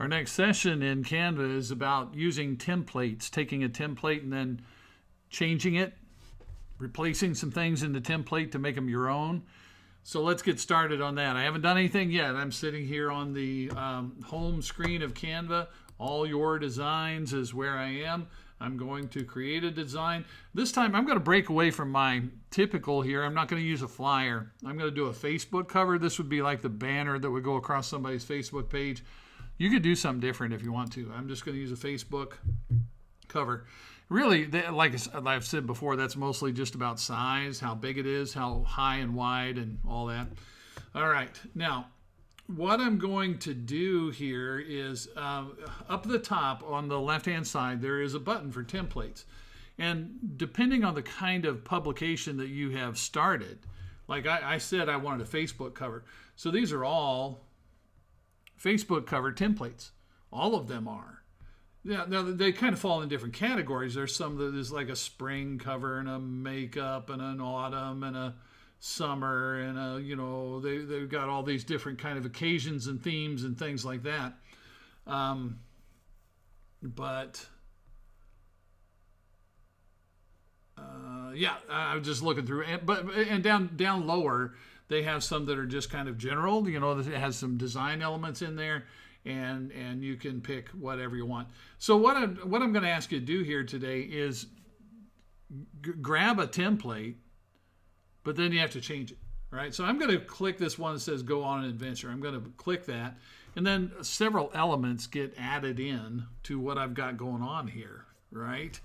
Our next session in Canva is about using templates, taking a template and then changing it, replacing some things in the template to make them your own. So let's get started on that. I haven't done anything yet. I'm sitting here on the home screen of Canva. All your designs is where I am. I'm going to create a design. This time I'm going to break away from my typical here. I'm not going to use a flyer. I'm going to do a Facebook cover. This would be like the banner that would go across somebody's Facebook page. You could do something different if you want to. I'm just going to use a Facebook cover. Really, like I've said before, that's mostly just about size, how big it is, how high and wide, and all that. All right. Now, what I'm going to do here is up the top on the left-hand side, there is a button for templates. And depending on the kind of publication that you have started, like I said, I wanted a Facebook cover. So these are all Facebook cover templates. All of them are. Yeah, now they kind of fall in different categories. There's some that is like a spring cover and a makeup and an autumn and a summer and they've got all these different kind of occasions and themes and things like that. I'm just looking through, and down lower they have some that are just kind of general. It has some design elements in there, and you can pick whatever you want. So what I'm going to ask you to do here today is grab a template, but then you have to change it, right? So I'm going to click this one that says go on an adventure. I'm going to click that, and then several elements get added in to what I've got going on here, right?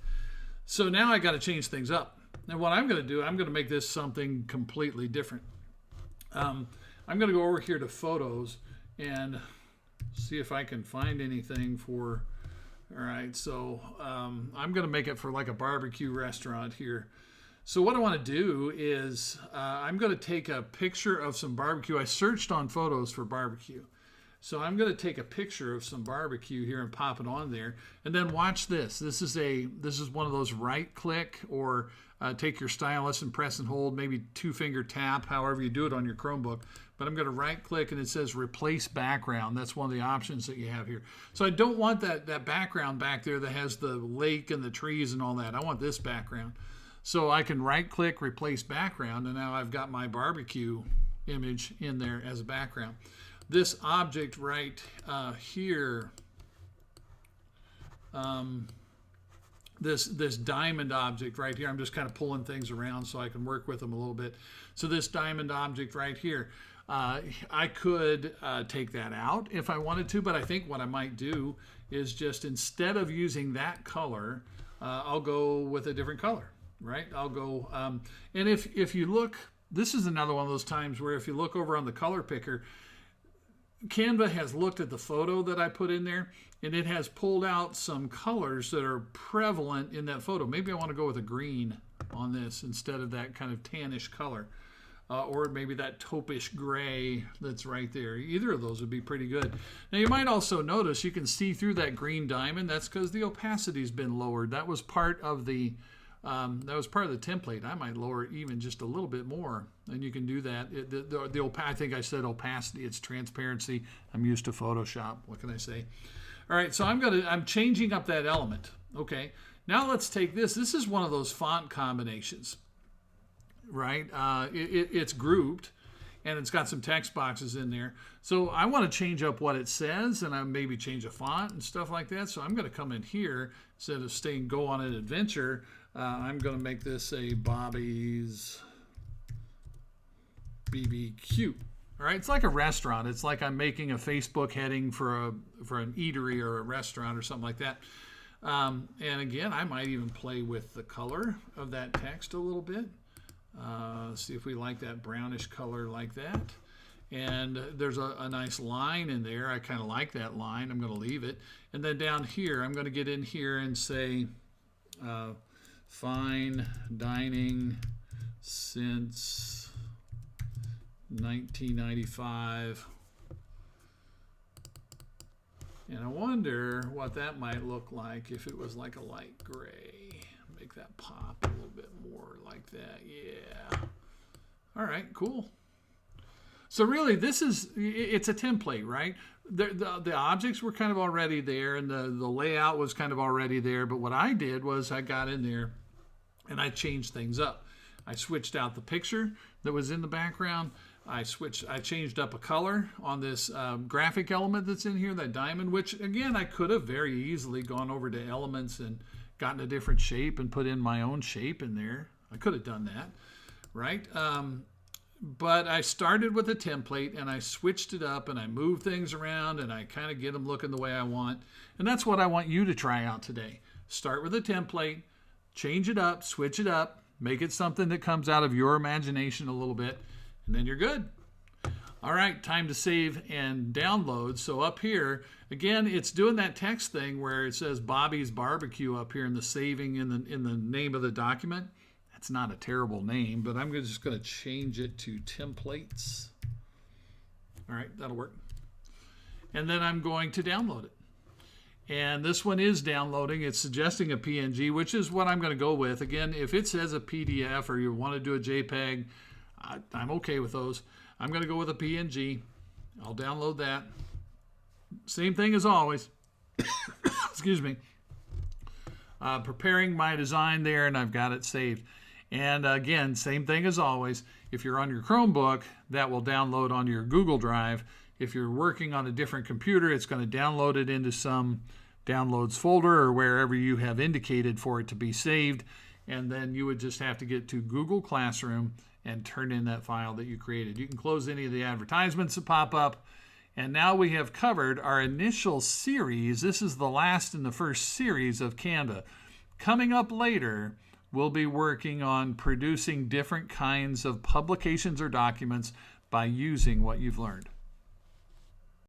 So now I got to change things up. And what I'm going to do, I'm going to make this something completely different. I'm going to go over here to photos and see if I can find anything for, all right, so I'm going to make it for like a barbecue restaurant here. So what I want to do is I'm going to take a picture of some barbecue. I searched on photos for barbecue. So I'm going to take a picture of some barbecue here and pop it on there. And then watch this. This is one of those right click or take your stylus and press and hold, maybe 2-finger tap, however you do it on your Chromebook. But I'm going to right click and it says replace background. That's one of the options that you have here. So I don't want that background back there that has the lake and the trees and all that. I want this background. So I can right click replace background, and now I've got my barbecue image in there as a background. This object right here, this diamond object right here, I'm just kind of pulling things around so I can work with them a little bit. So this diamond object right here, I could take that out if I wanted to, but I think what I might do is just instead of using that color, I'll go with a different color, right? I'll go, and if you look, this is another one of those times where if you look over on the color picker, Canva has looked at the photo that I put in there, and it has pulled out some colors that are prevalent in that photo. Maybe I want to go with a green on this instead of that kind of tannish color, or maybe that taupish gray that's right there. Either of those would be pretty good. Now you might also notice you can see through that green diamond. That's because the opacity's been lowered. That was part of the template. I might lower it even just a little bit more, and you can do that. I think I said opacity. It's transparency. I'm used to Photoshop. What can I say? All right, so I'm changing up that element. Okay, now let's take this. This is one of those font combinations, right? It's grouped, and it's got some text boxes in there. So I want to change up what it says, and I maybe change a font and stuff like that. So I'm going to come in here instead of saying go on an adventure. I'm going to make this a Bobby's BBQ. All right, it's like a restaurant. It's like I'm making a Facebook heading for an eatery or a restaurant or something like that. And again, I might even play with the color of that text a little bit. See if we like that brownish color like that. And there's a nice line in there. I kind of like that line. I'm going to leave it. And then down here, I'm going to get in here and say fine dining since 1995. And I wonder what that might look like if it was like a light gray. Make that pop a little bit more like that. Yeah. All right, cool. So really, it's a template, right? The objects were kind of already there, and the layout was kind of already there. But what I did was I got in there and I changed things up. I switched out the picture that was in the background. I changed up a color on this graphic element that's in here, that diamond, which again, I could have very easily gone over to elements and gotten a different shape and put in my own shape in there. I could have done that, right? But I started with a template and I switched it up and I moved things around and I kind of get them looking the way I want. And that's what I want you to try out today. Start with a template, change it up, switch it up, make it something that comes out of your imagination a little bit, and then you're good. All right, time to save and download. So up here, again, it's doing that text thing where it says Bobby's Barbecue up here in the saving in the name of the document. That's not a terrible name, but I'm just going to change it to templates. All right, that'll work. And then I'm going to download it. And this one is downloading. It's suggesting a PNG, which is what I'm going to go with. Again, if it says a PDF or you want to do a JPEG, I'm okay with those. I'm going to go with a PNG. I'll download that. Same thing as always. Excuse me. Preparing my design there, and I've got it saved. And again, same thing as always. If you're on your Chromebook, that will download onto your Google Drive. If you're working on a different computer, it's going to download it into some downloads folder or wherever you have indicated for it to be saved. And then you would just have to get to Google Classroom and turn in that file that you created. You can close any of the advertisements that pop up. And now we have covered our initial series. This is the last in the first series of Canva. Coming up later, we'll be working on producing different kinds of publications or documents by using what you've learned.